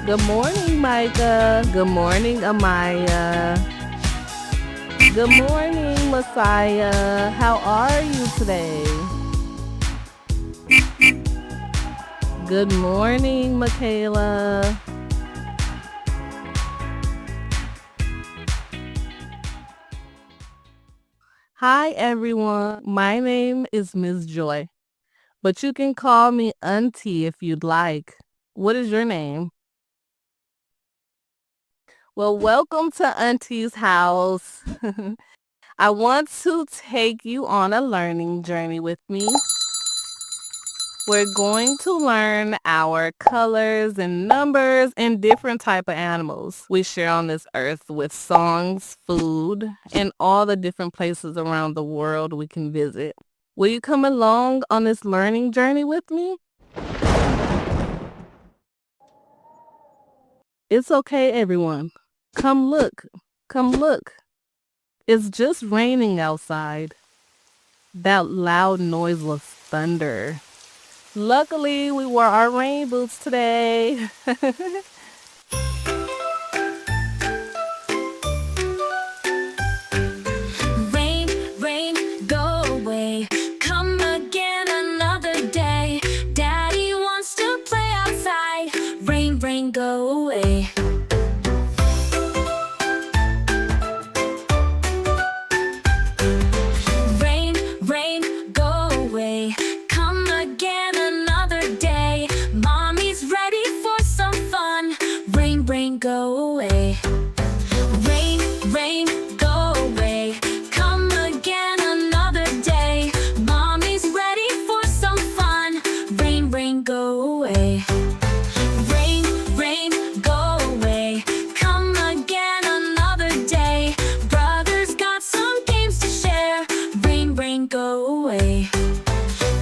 Good morning, Micah. Good morning, Amaya. Good morning, Messiah. How are you today? Good morning, Michaela. Hi, everyone. My name is Miss Joy, but you can call me Aunty if you'd like. What is your name? Well, welcome to Auntie's house. I want to take you on a learning journey with me. We're going to learn our colors and numbers and different type of animals we share on this earth with songs, food, and all the different places around the world we can visit. Will you come along on this learning journey with me? It's okay, everyone. Come look. Come look. It's just raining outside. That loud, noiseless thunder. Luckily, we wore our rain boots today. Rain, rain, go away. Come again another day. Daddy wants to play outside. Rain, rain, go away. Rain, rain, go away. Come again another day. Mommy's ready for some fun. Rain, rain, go away. Rain, rain, go away. Come again another day. Mommy's ready for some fun. Rain, rain, go away. Rain, rain, go away. Come again another day. Brother's got some games to share. Rain, rain, go away.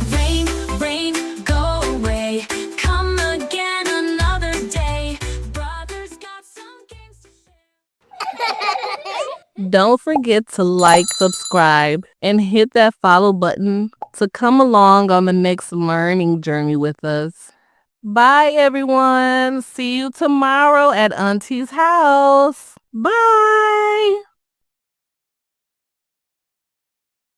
Rain, rain, go away. Come again another day. Brother's got some games to share. Don't forget to like, subscribe, and hit that follow button to come along on the next learning journey with us. Bye, everyone. See you tomorrow at Auntie's house. Bye.